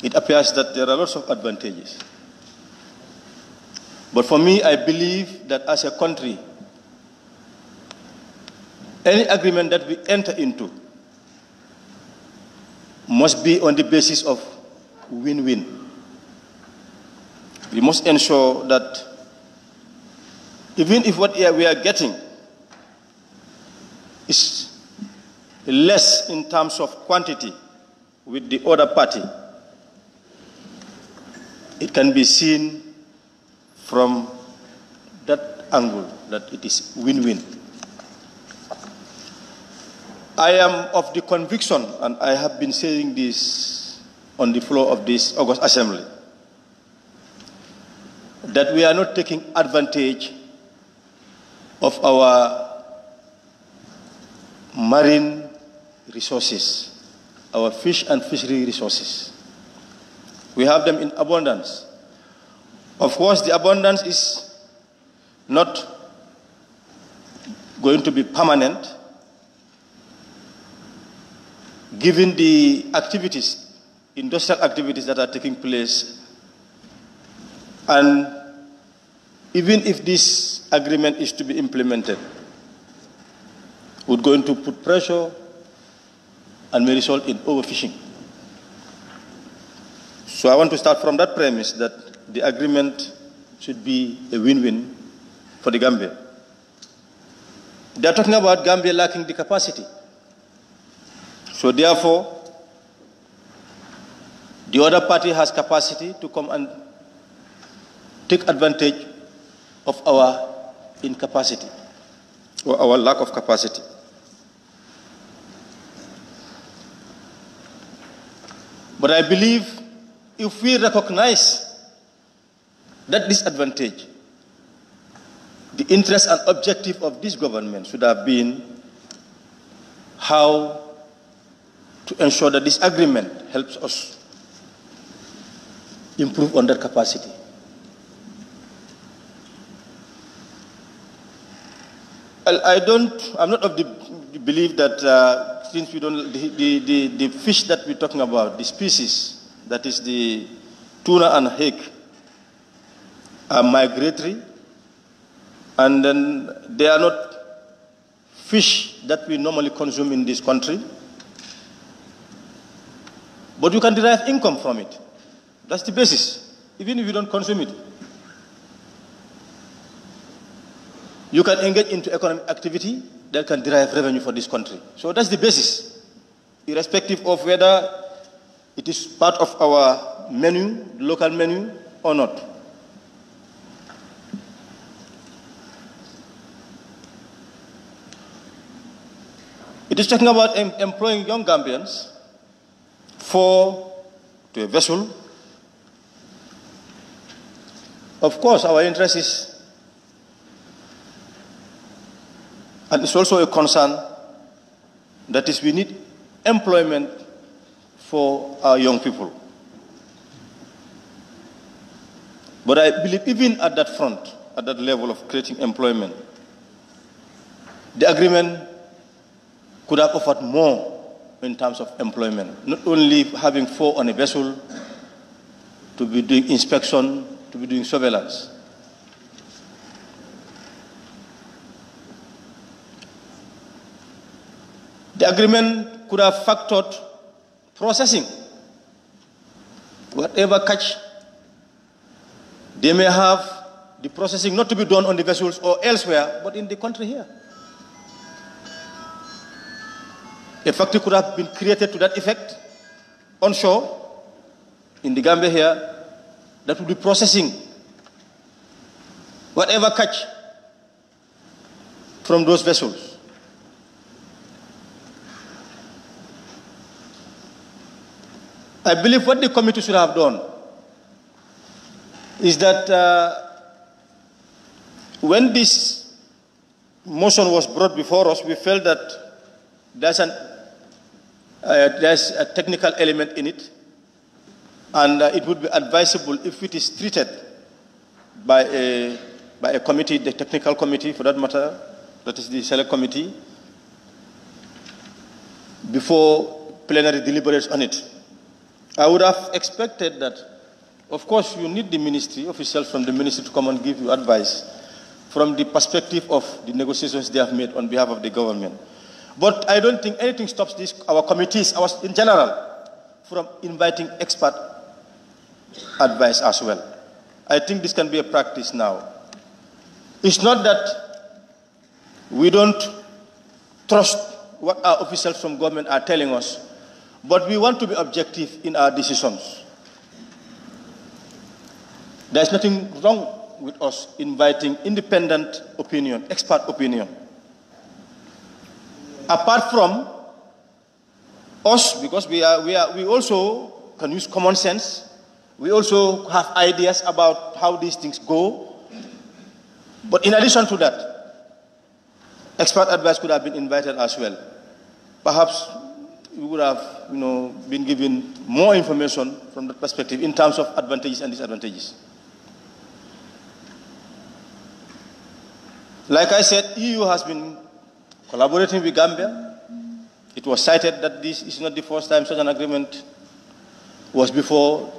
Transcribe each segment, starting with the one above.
it appears that there are lots of advantages. But for me, I believe that as a country, any agreement that we enter into must be on the basis of win-win. We must ensure that even if what we are getting is less in terms of quantity with the other party, it can be seen from that angle that it is win-win. I am of the conviction, and I have been saying this on the floor of this August Assembly, that we are not taking advantage of our marine resources, our fish and fishery resources. We have them in abundance. Of course, the abundance is not going to be permanent, given the activities, industrial activities that are taking place. And even if this agreement is to be implemented, we're going to put pressure and may result in overfishing. So I want to start from that premise that the agreement should be a win-win for the Gambia. They are talking about Gambia lacking the capacity. So therefore, the other party has capacity to come and take advantage of our incapacity or our lack of capacity. But I believe if we recognize that disadvantage, the interest and objective of this government should have been how to ensure that this agreement helps us improve on that capacity. I'm not of the belief that since we don't, the fish that we're talking about, the species, that is the tuna and hake, are migratory, and then they are not fish that we normally consume in this country. But you can derive income from it. That's the basis, even if you don't consume it. You can engage into economic activity that can derive revenue for this country. So that's the basis, irrespective of whether it is part of our menu, local menu, or not. It is talking about employing young Gambians to a vessel. Of course, our interest is, and it's also a concern, that is we need employment for our young people. But I believe even at that front, at that level of creating employment, the agreement could have offered more in terms of employment. Not only having 4 on a vessel to be doing inspection, to be doing surveillance. The agreement could have factored processing. Whatever catch they may have, the processing not to be done on the vessels or elsewhere, but in the country here. A factory could have been created to that effect onshore in the Gambia here that would be processing whatever catch from those vessels. I believe what the committee should have done is that when this motion was brought before us, we felt that there's a technical element in it, and it would be advisable if it is treated by a committee, the technical committee for that matter, that is the select committee, before plenary deliberates on it. I would have expected that, of course, you need the ministry, officials from the ministry to come and give you advice from the perspective of the negotiations they have made on behalf of the government. But I don't think anything stops our committees, in general, from inviting expert advice as well. I think this can be a practice now. It's not that we don't trust what our officials from government are telling us, but we want to be objective in our decisions. There's nothing wrong with us inviting independent opinion, expert opinion. Apart from us, because we also can use common sense, we also have ideas about how these things go. But in addition to that, expert advice could have been invited as well. Perhaps we would have, been given more information from that perspective in terms of advantages and disadvantages. Like I said, EU has been collaborating with Gambia. It was cited that this is not the first time such an agreement was before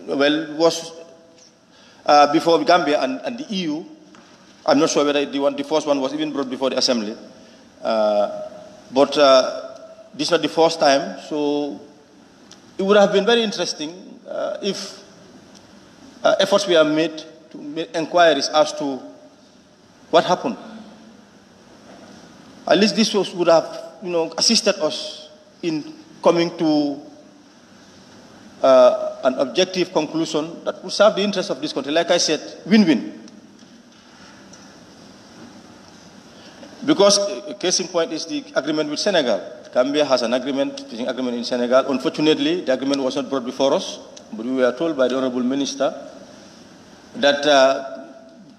Gambia and the EU. I'm not sure whether the first one was even brought before the Assembly. But this is not the first time, so it would have been very interesting if efforts were made to make inquiries as to what happened. At least this would have, assisted us in coming to an objective conclusion that would serve the interests of this country. Like I said, win-win. Because a case in point is the agreement with Senegal. Gambia has an fishing agreement in Senegal. Unfortunately, the agreement was not brought before us, but we were told by the Honorable Minister that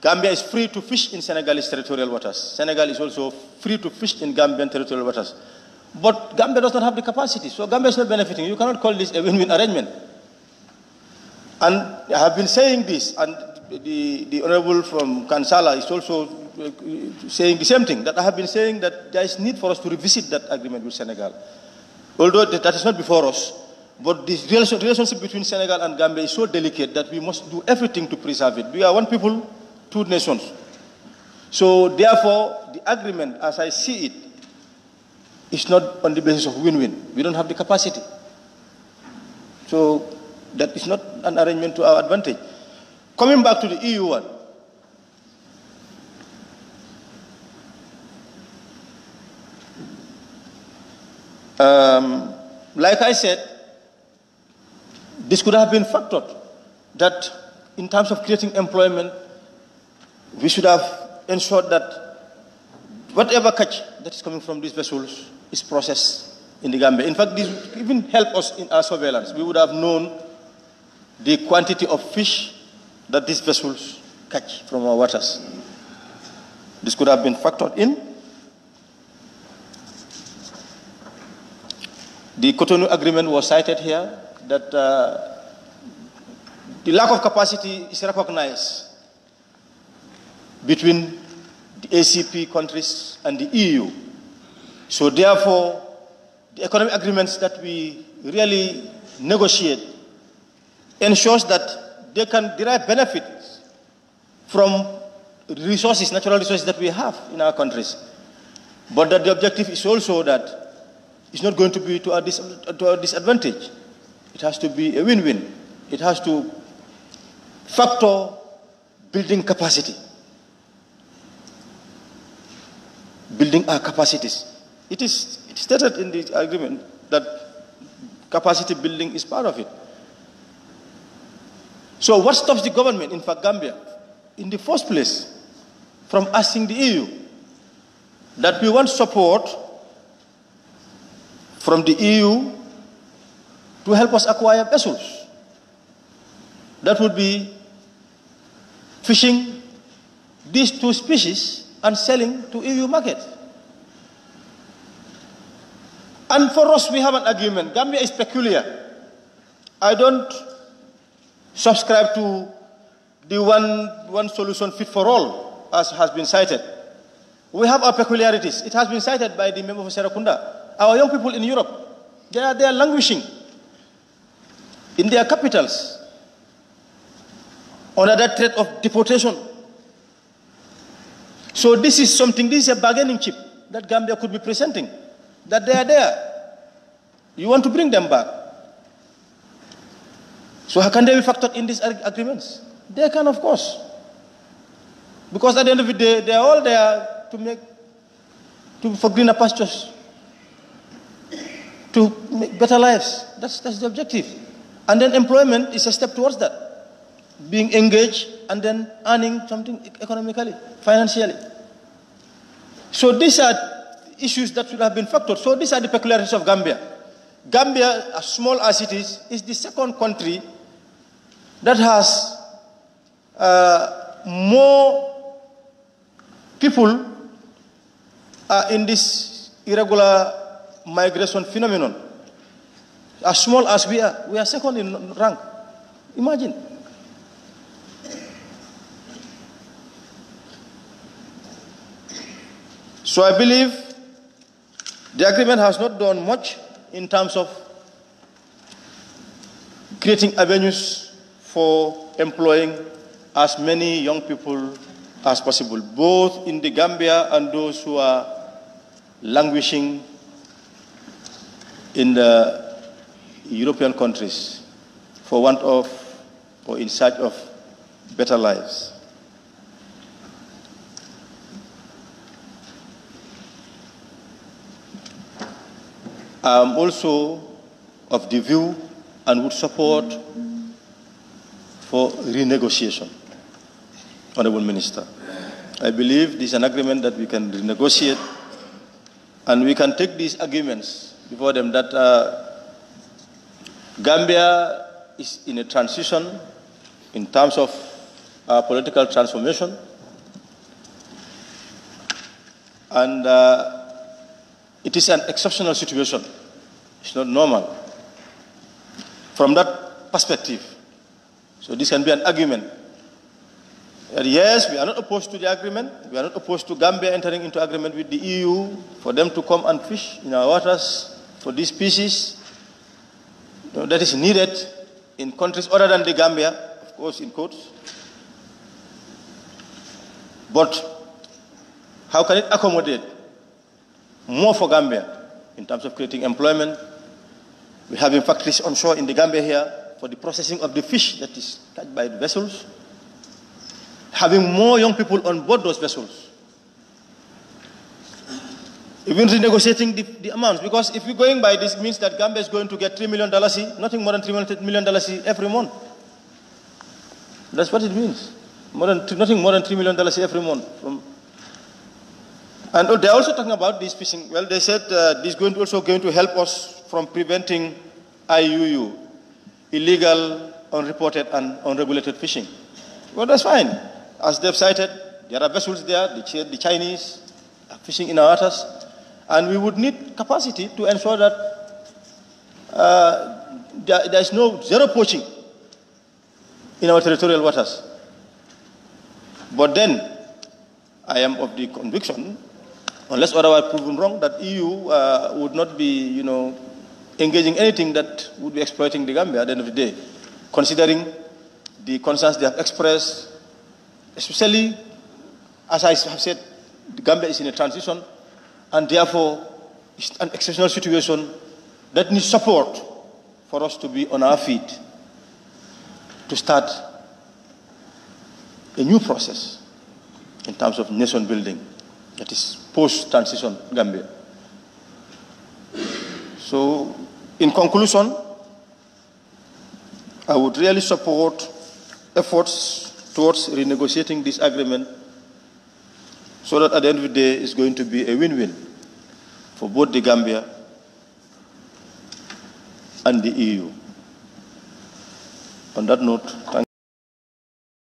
Gambia is free to fish in Senegalese territorial waters. Senegal is also free to fish in Gambian territorial waters. But Gambia does not have the capacity, so Gambia is not benefiting. You cannot call this a win-win arrangement. And I have been saying this, and the Honorable from Kansala is also saying the same thing, that I have been saying that there is need for us to revisit that agreement with Senegal. Although that is not before us, but the relationship between Senegal and Gambia is so delicate that we must do everything to preserve it. We are one people, two nations. So therefore, the agreement, as I see it, is not on the basis of win-win. We don't have the capacity. So that is not an arrangement to our advantage. Coming back to the EU one, like I said, this could have been factored, that in terms of creating employment, we should have ensured that whatever catch that is coming from these vessels is processed in the Gambia. In fact, this would even help us in our surveillance. We would have known the quantity of fish that these vessels catch from our waters. This could have been factored in. The Cotonou Agreement was cited here, that the lack of capacity is recognized between the ACP countries and the EU. So therefore, the economic agreements that we really negotiate ensures that they can derive benefits from resources, natural resources that we have in our countries. But that the objective is also that it's not going to be to our disadvantage. It has to be a win-win. It has to factor building capacity. Building our capacities. It is stated in the agreement that capacity building is part of it. So what stops the government, in fact Gambia, in the first place, from asking the EU that we want support from the EU to help us acquire vessels that would be fishing these two species and selling to EU market? And for us, we have an agreement. Gambia is peculiar. I don't subscribe to the one solution fit for all, as has been cited. We have our peculiarities. It has been cited by the member for Serakunda. Our young people in Europe, they are languishing. in their capitals under that threat of deportation. So this is something, this is a bargaining chip that Gambia could be presenting, that they are there. You want to bring them back. So how can they be factored in these agreements? They can, of course. Because at the end of the day, they are all there for greener pastures, to make better lives. That's the objective. And then employment is a step towards that. Being engaged and then earning something economically, financially. So these are issues that should have been factored. So these are the peculiarities of Gambia. Gambia, as small as it is the second country that has more people in this irregular migration phenomenon. As small as we are second in rank. Imagine. So I believe the agreement has not done much in terms of creating avenues for employing as many young people as possible, both in the Gambia and those who are languishing in the European countries for want of or in search of better lives. I am also of the view and would support for renegotiation, Honorable Minister. I believe this is an agreement that we can renegotiate, and we can take these arguments before them that Gambia is in a transition in terms of political transformation, and it is an exceptional situation. It's not normal. From that perspective, so this can be an argument. Yes, we are not opposed to the agreement. We are not opposed to Gambia entering into agreement with the EU for them to come and fish in our waters for these species. That is needed in countries other than the Gambia, of course, in quotes. But how can it accommodate more for Gambia in terms of creating employment? We're having factories onshore in the Gambia here for the processing of the fish that is caught by the vessels. Having more young people on board those vessels. Even renegotiating the amounts, because if you're going by this, means that Gambia is going to get $3 million, nothing more than $3 million every month. That's what it means. Nothing more than $3 million every month. And they're also talking about this fishing. Well, they said this is also going to help us from preventing IUU, illegal, unreported, and unregulated fishing. Well, that's fine. As they've cited, there are vessels there, the Chinese are fishing in our waters, and we would need capacity to ensure that there is zero poaching in our territorial waters. But then, I am of the conviction, unless otherwise proven wrong, that EU would not be, engaging anything that would be exploiting the Gambia at the end of the day, considering the concerns they have expressed, especially, as I have said, the Gambia is in a transition, and therefore it's an exceptional situation that needs support for us to be on our feet to start a new process in terms of nation building that is post-transition Gambia. So, in conclusion, I would really support efforts towards renegotiating this agreement so that at the end of the day it's going to be a win-win for both the Gambia and the EU. On that note, thank you.